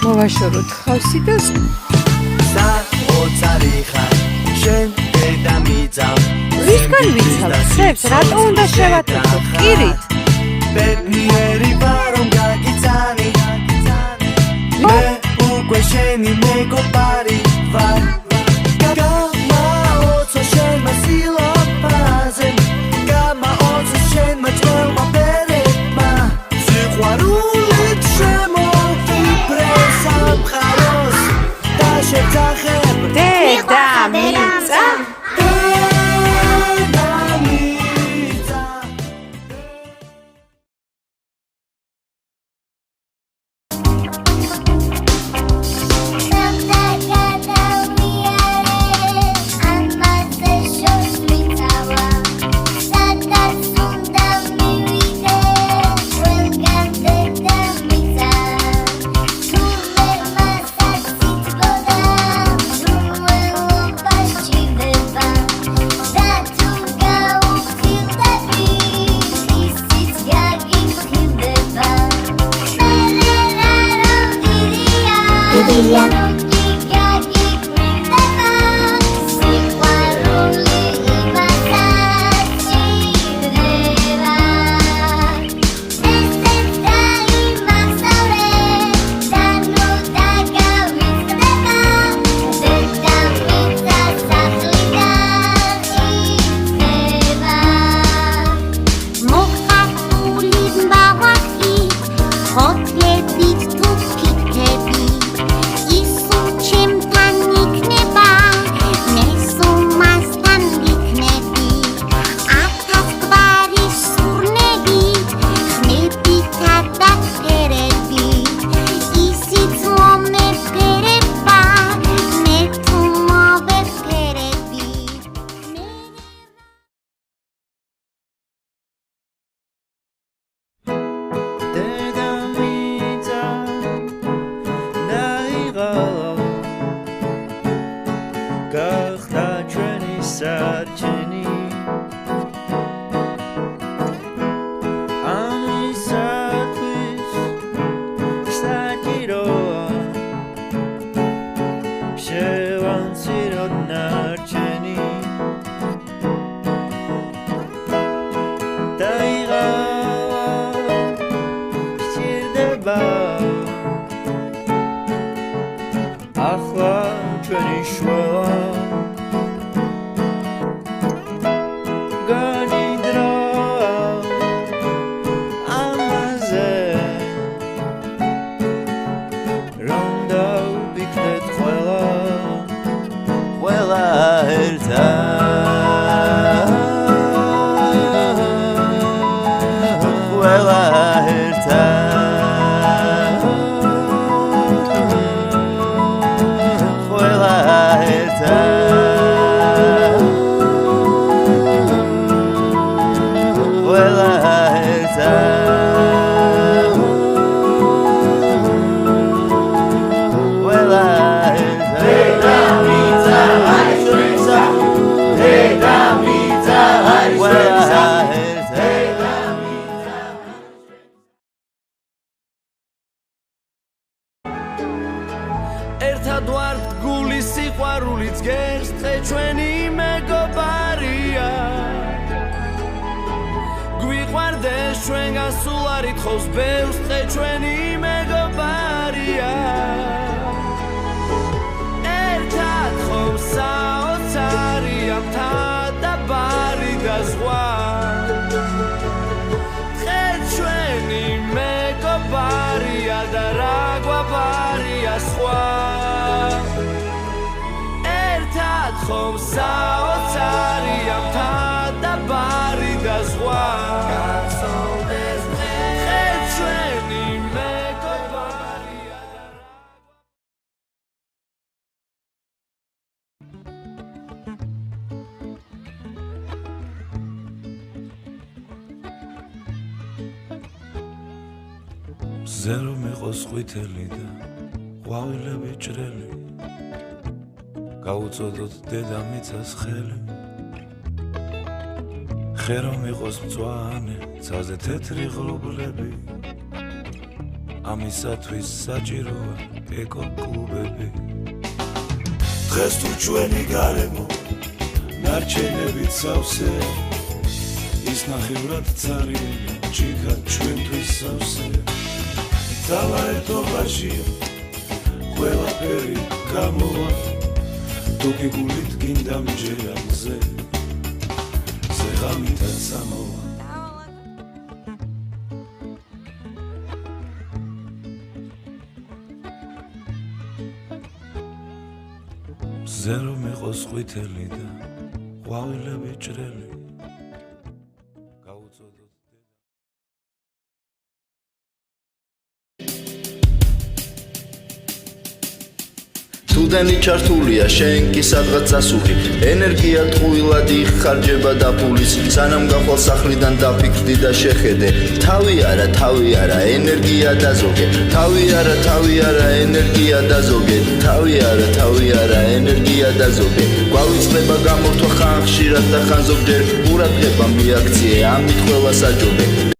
მოვაშოროთ ხავსი და საოცარი ხარ შენ დედამიწა ვისგან ვიცავ ხებს რატო უნდა შევატეხოთ ყირით ბედნიერი ვარ რომ გაგიცანი მე უკვე შენი მეგობარი ვარ გამაოცო შენმა სილამაზე გამაოცო შენმა ძველმა ბერებმა სიყვარულით შემოვიბრე სამყაროს და შევძახებ დედამიწა ერთად ვართ გულის სიყვარულიც გერს დღე ჩვენი მეგობარია გვიყვარდეს ჩვენგან სულ არ ითხოვს ბევრს დღე ჩვენი მეგობარია ერთად ხომ საოცარია მთადაბარი და ზღვა დღე ჩვენი მეგობარია და რა გვაბარია სხვა ერთად ხომ საოცარია მთადაბარი და ზღვა გახსოვდეს დღე ჩვენი მეგობარია ზერო მიყოს ყვითელი და ყვავილები ჭრელი გაუწოდოთ დედამიწას ხელი ხე რომ იყოს მწვანე ცაზე თეთრი ღრუბლები ამისათვის საჭიროა ეკო-კლუბები დღეს თუ ჩვენი გარემო ნარჩენებით სავსე ის ნახევრად ცარიელი ჩიქა ჩვენთვის სავსე ძალაერთობაშია ყველაფერი გამოვა თუ კი გულით გინდა მჯერა მზე ზეღამითაც სამოვა მზე რომ იყოს ყვითელი და ყვავილები ჭრელი გაუწოდოთ Studeni ჩართულია შენ კი სადღაც ასული ენერგია ტყუილად იხარჯება და ფულის სანამ გახვალ სახლიდან დაფიქრდი და შეხედე თავი არა ენერგია დაზოგე თავი არა ენერგია დაზოგე თავი არა ენერგია დაზოგე გვავიწყდება გამორთვა ხან ხშირად და ხან ზოგჯერ ყურადღება მიაქციე ამით ყველა საჯობე